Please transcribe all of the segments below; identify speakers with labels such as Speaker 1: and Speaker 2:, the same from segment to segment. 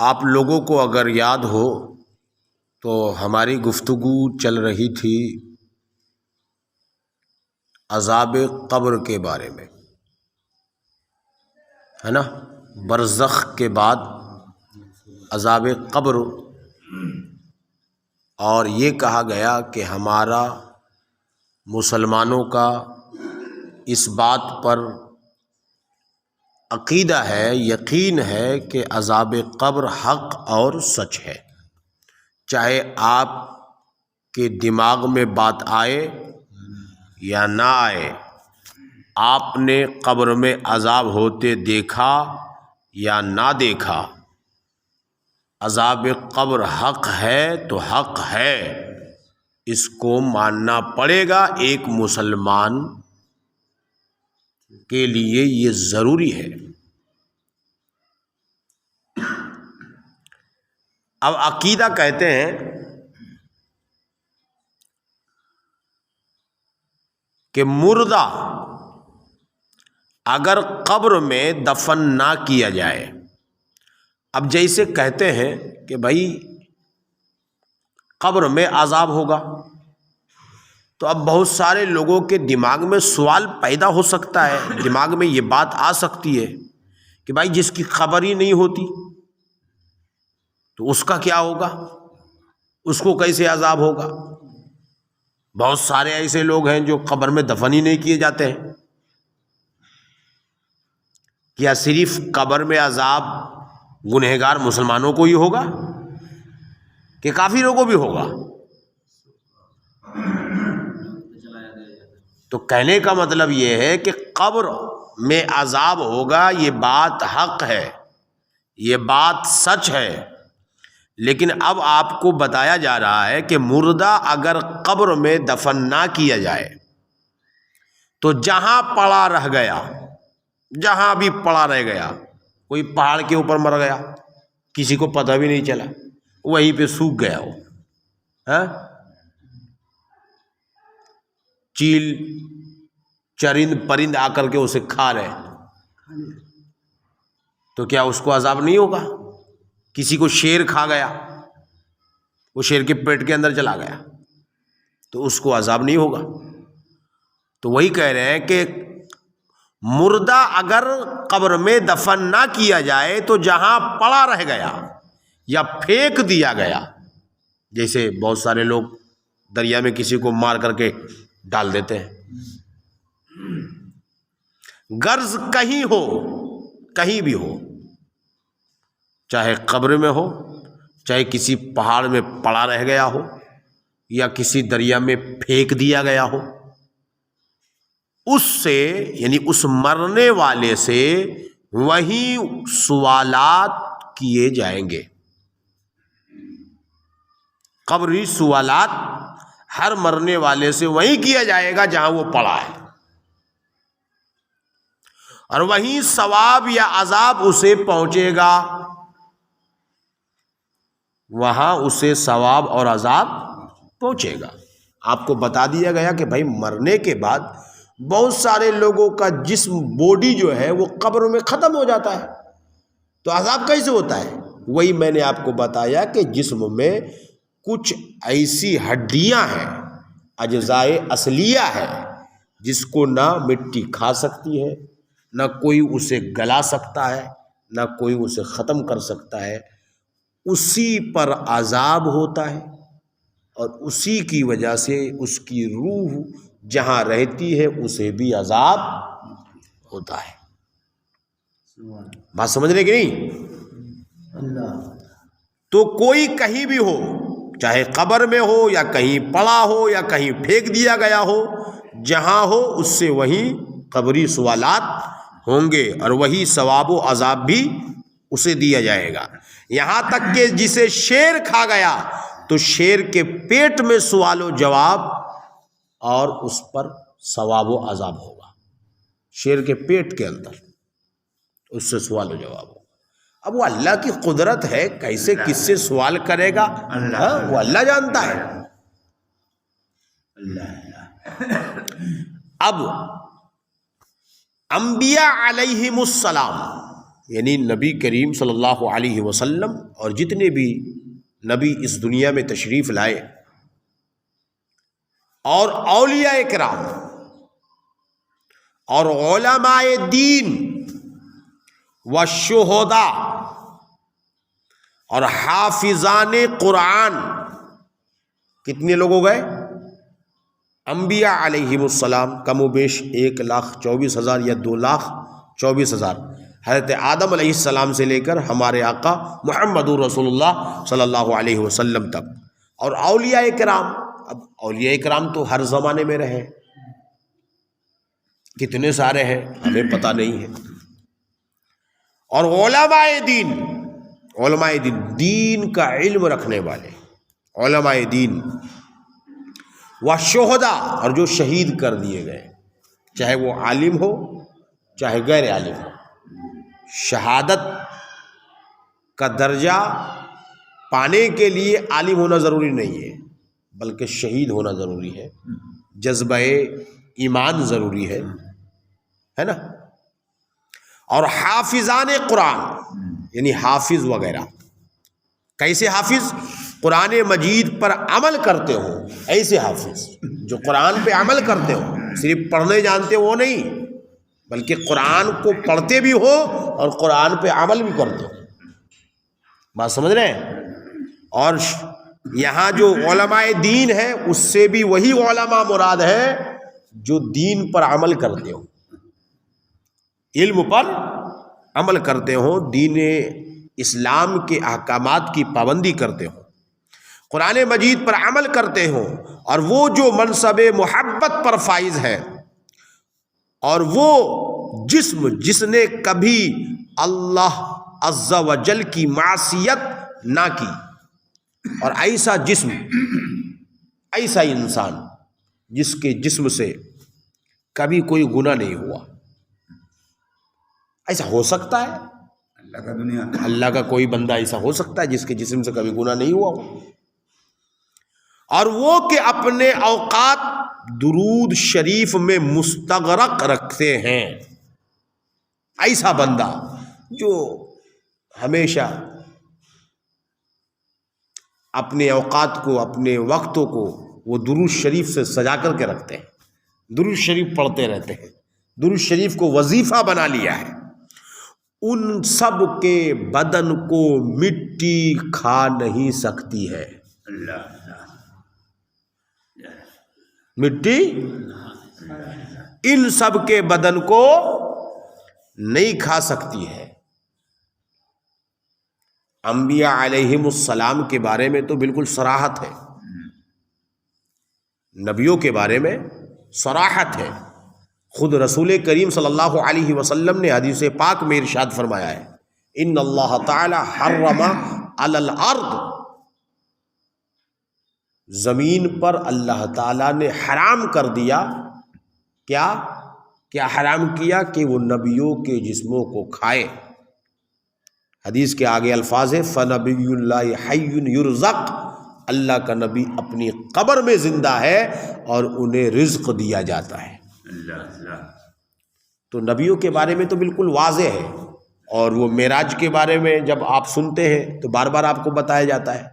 Speaker 1: آپ لوگوں کو اگر یاد ہو تو ہماری گفتگو چل رہی تھی عذاب قبر کے بارے میں، ہے نا؟ برزخ کے بعد عذاب قبر، اور یہ کہا گیا کہ ہمارا مسلمانوں کا اس بات پر عقیدہ ہے، یقین ہے کہ عذاب قبر حق اور سچ ہے، چاہے آپ کے دماغ میں بات آئے یا نہ آئے، آپ نے قبر میں عذاب ہوتے دیکھا یا نہ دیکھا، عذاب قبر حق ہے تو حق ہے، اس کو ماننا پڑے گا۔ ایک مسلمان کے لیے یہ ضروری ہے۔ اب عقیدہ کہتے ہیں کہ مردہ اگر قبر میں دفن نہ کیا جائے، اب جیسے کہتے ہیں کہ بھائی قبر میں عذاب ہوگا، تو اب بہت سارے لوگوں کے دماغ میں سوال پیدا ہو سکتا ہے، دماغ میں یہ بات آ سکتی ہے کہ بھائی جس کی خبر ہی نہیں ہوتی تو اس کا کیا ہوگا، اس کو کیسے عذاب ہوگا؟ بہت سارے ایسے لوگ ہیں جو قبر میں دفن ہی نہیں کیے جاتے ہیں۔ کیا صرف قبر میں عذاب گنہگار مسلمانوں کو ہی ہوگا کہ کافروں کو بھی ہوگا؟ تو کہنے کا مطلب یہ ہے کہ قبر میں عذاب ہوگا، یہ بات حق ہے، یہ بات سچ ہے، لیکن اب آپ کو بتایا جا رہا ہے کہ مردہ اگر قبر میں دفن نہ کیا جائے تو جہاں پڑا رہ گیا، جہاں بھی پڑا رہ گیا، کوئی پہاڑ کے اوپر مر گیا، کسی کو پتہ بھی نہیں چلا، وہیں پہ سوکھ گیا وہ، ہاں؟ چیل چرند پرند آ کر کے اسے کھا رہے، تو کیا اس کو عذاب نہیں ہوگا؟ کسی کو شیر کھا گیا، وہ شیر کے پیٹ کے اندر چلا گیا، تو اس کو عذاب نہیں ہوگا؟ تو وہی کہہ رہے ہیں کہ مردہ اگر قبر میں دفن نہ کیا جائے تو جہاں پڑا رہ گیا یا پھینک دیا گیا، جیسے بہت سارے لوگ دریا میں کسی کو مار کر کے ڈال دیتے ہیں، غرض کہیں ہو، کہیں بھی ہو، چاہے قبر میں ہو، چاہے کسی پہاڑ میں پڑا رہ گیا ہو، یا کسی دریا میں پھینک دیا گیا ہو، اس سے یعنی اس مرنے والے سے وہی سوالات کیے جائیں گے۔ قبری سوالات ہر مرنے والے سے وہیں کیا جائے گا جہاں وہ پڑا ہے، اور وہیں ثواب یا عذاب اسے پہنچے گا، وہاں اسے ثواب اور عذاب پہنچے گا۔ آپ کو بتا دیا گیا کہ بھائی مرنے کے بعد بہت سارے لوگوں کا جسم، باڈی جو ہے وہ قبر میں ختم ہو جاتا ہے، تو عذاب کیسے ہوتا ہے؟ وہی میں نے آپ کو بتایا کہ جسم میں کچھ ایسی ہڈیاں ہیں، اجزائے اصلیہ ہے، جس کو نہ مٹی کھا سکتی ہے، نہ کوئی اسے گلا سکتا ہے، نہ کوئی اسے ختم کر سکتا ہے، اسی پر عذاب ہوتا ہے، اور اسی کی وجہ سے اس کی روح جہاں رہتی ہے اسے بھی عذاب ہوتا ہے۔ بات سمجھ رہے کہ نہیں؟ تو کوئی کہیں بھی ہو، چاہے قبر میں ہو یا کہیں پڑا ہو یا کہیں پھینک دیا گیا ہو، جہاں ہو اس سے وہیں قبری سوالات ہوں گے، اور وہی ثواب و عذاب بھی اسے دیا جائے گا۔ یہاں تک کہ جسے شیر کھا گیا تو شیر کے پیٹ میں سوال و جواب اور اس پر ثواب و عذاب ہوگا، شیر کے پیٹ کے اندر اس سے سوال و جواب ہوگا۔ اب وہ اللہ کی قدرت ہے، کیسے کس سے سوال کرے گا وہ اللہ جانتا ہے۔ اب انبیاء علیہم السلام یعنی نبی کریم صلی اللہ علیہ وسلم اور جتنے بھی نبی اس دنیا میں تشریف لائے اور اولیاء کرام اور علماء دین و شہداء اور حافظان قرآن کتنے لوگ ہو گئے؟ انبیاء علیہم السلام کم و بیش 1,24,000 یا 2,24,000 حضرت آدم علیہ السلام سے لے کر ہمارے آقا محمد رسول اللہ صلی اللہ علیہ وسلم تک، اور اولیاء کرام. اب اولیاء کرام تو ہر زمانے میں رہے، کتنے سارے ہیں ہمیں پتہ نہیں ہے. اور علماء دین، علماء دین دین کا علم رکھنے والے علماء دین و شہداء، اور جو شہید کر دیے گئے، چاہے وہ عالم ہو چاہے غیر عالم ہو. شہادت کا درجہ پانے کے لیے عالم ہونا ضروری نہیں ہے، بلکہ شہید ہونا ضروری ہے، جذبہ ایمان ضروری ہے نا. اور حافظان قرآن یعنی حافظ وغیرہ. کیسے حافظ؟ قرآن مجید پر عمل کرتے ہوں، ایسے حافظ جو قرآن پہ عمل کرتے ہوں، صرف پڑھنے جانتے وہ نہیں، بلکہ قرآن کو پڑھتے بھی ہو اور قرآن پہ عمل بھی کرتے ہو. بات سمجھ رہے ہیں؟ اور یہاں جو علماء دین ہے اس سے بھی وہی علماء مراد ہے جو دین پر عمل کرتے ہو، علم پر عمل کرتے ہوں، دین اسلام کے احکامات کی پابندی کرتے ہوں، قرآن مجید پر عمل کرتے ہوں، اور وہ جو منصب محبت پر فائز ہے، اور وہ جسم جس نے کبھی اللہ عز و جل کی معصیت نہ کی، اور ایسا جسم، ایسا انسان جس کے جسم سے کبھی کوئی گناہ نہیں ہوا. ایسا ہو سکتا ہے؟ اللہ کا کوئی بندہ ایسا ہو سکتا ہے جس کے جسم سے کبھی گناہ نہیں ہوا ہو؟ اور وہ کہ اپنے اوقات درود شریف میں مستغرق رکھتے ہیں. ایسا بندہ جو ہمیشہ اپنے اوقات کو، اپنے وقتوں کو وہ درود شریف سے سجا کر کے رکھتے ہیں، درود شریف پڑھتے رہتے ہیں، درود شریف کو وظیفہ بنا لیا ہے. ان سب کے بدن کو مٹی کھا نہیں سکتی ہے. مٹی ان سب کے بدن کو نہیں کھا سکتی ہے. انبیاء علیہم السلام کے بارے میں تو بالکل صراحت ہے، نبیوں کے بارے میں صراحت ہے. خود رسول کریم صلی اللہ علیہ وسلم نے حدیث پاک میں ارشاد فرمایا ہے، ان اللہ تعالی حرم علی الارض، زمین پر اللہ تعالیٰ نے حرام کر دیا. کیا حرام کیا؟ کہ وہ نبیوں کے جسموں کو کھائے. حدیث کے آگے الفاظ ہے فَنَبِيُّ اللَّهِ حَيٌّ يُرْزَقُ، اللہ کا نبی اپنی قبر میں زندہ ہے اور انہیں رزق دیا جاتا ہے. تو نبیوں کے بارے میں تو بالکل واضح ہے. اور وہ معراج کے بارے میں جب آپ سنتے ہیں تو بار بار آپ کو بتایا جاتا ہے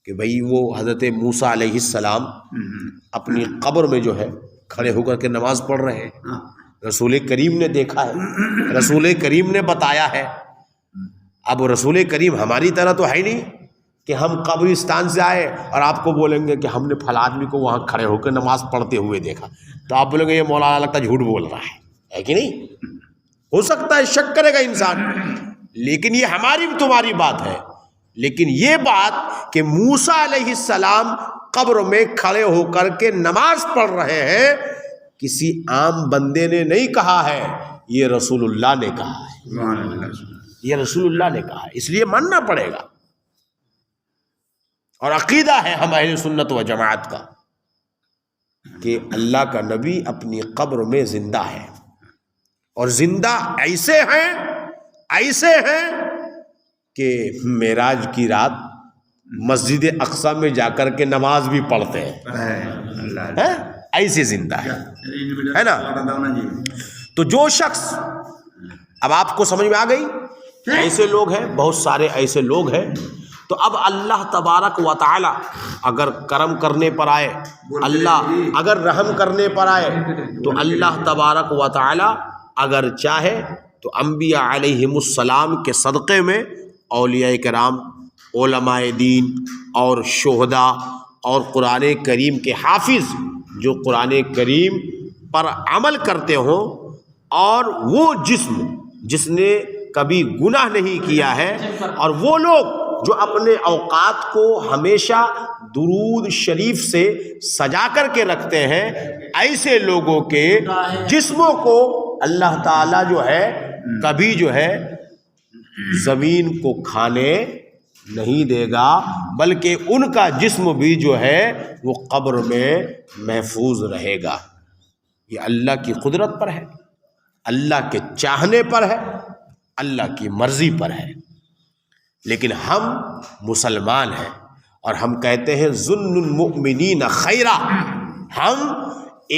Speaker 1: کہ بھئی وہ حضرت موسیٰ علیہ السلام اپنی قبر میں جو ہے کھڑے ہو کر کے نماز پڑھ رہے ہیں. رسول کریم نے دیکھا ہے، رسول کریم نے بتایا ہے. اب رسول کریم ہماری طرح تو ہے نہیں کہ ہم قبرستان سے آئے اور آپ کو بولیں گے کہ ہم نے فلاں آدمی کو وہاں کھڑے ہو کے نماز پڑھتے ہوئے دیکھا، تو آپ بولیں گے یہ مولانا لگتا ہے جھوٹ بول رہا ہے کہ نہیں؟ ہو سکتا ہے شک کرے گا انسان، لیکن یہ ہماری بھی تمہاری بات ہے. لیکن یہ بات کہ موسیٰ علیہ السلام قبر میں کھڑے ہو کر کے نماز پڑھ رہے ہیں، کسی عام بندے نے نہیں کہا ہے، یہ رسول اللہ نے کہا ہے. یہ رسول اللہ نے کہا ہے، اس لیے ماننا پڑے گا. اور عقیدہ ہے ہم اہل سنت و جماعت کا کہ اللہ کا نبی اپنی قبر میں زندہ ہے، اور زندہ ایسے ہیں کہ معراج کی رات مسجد اقصی میں جا کر کے نماز بھی پڑھتے ہیں، ایسے زندہ ہے نا. تو جو شخص، اب آپ کو سمجھ میں آ گئی ایسے لوگ ہیں، بہت سارے ایسے لوگ ہیں. تو اب اللہ تبارک و تعالی اگر کرم کرنے پر آئے، اللہ اگر رحم کرنے پر آئے، تو اللہ تبارک و تعالی اگر چاہے تو انبیاء علیہم السلام کے صدقے میں اولیاء کرام، علماء دین اور شہداء اور قرآن کریم کے حافظ جو قرآن کریم پر عمل کرتے ہوں، اور وہ جسم جس نے کبھی گناہ نہیں کیا ہے، اور وہ لوگ جو اپنے اوقات کو ہمیشہ درود شریف سے سجا کر کے رکھتے ہیں، ایسے لوگوں کے جسموں کو اللہ تعالیٰ جو ہے کبھی جو ہے زمین کو کھانے نہیں دے گا، بلکہ ان کا جسم بھی جو ہے وہ قبر میں محفوظ رہے گا. یہ اللہ کی قدرت پر ہے، اللہ کے چاہنے پر ہے، اللہ کی مرضی پر ہے. لیکن ہم مسلمان ہیں اور ہم کہتے ہیں ظن المؤمنین خیرا. ہم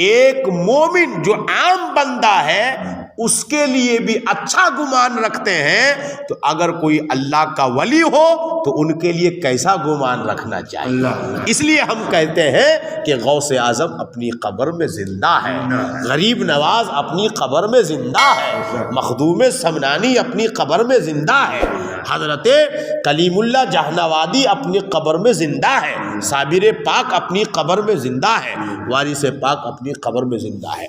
Speaker 1: ایک مومن جو عام بندہ ہے اس کے لیے بھی اچھا گمان رکھتے ہیں، تو اگر کوئی اللہ کا ولی ہو تو ان کے لیے کیسا گمان رکھنا چاہیے. اس لیے ہم کہتے ہیں کہ غوث اعظم اپنی قبر میں زندہ ہے، غریب نواز اپنی قبر میں زندہ ہے، مخدوم سمنانی اپنی قبر میں زندہ ہے، حضرت کلیم اللہ جہنوادی اپنی قبر میں زندہ ہے، صابر پاک اپنی قبر میں زندہ ہے، وارث پاک اپنی قبر میں زندہ ہے.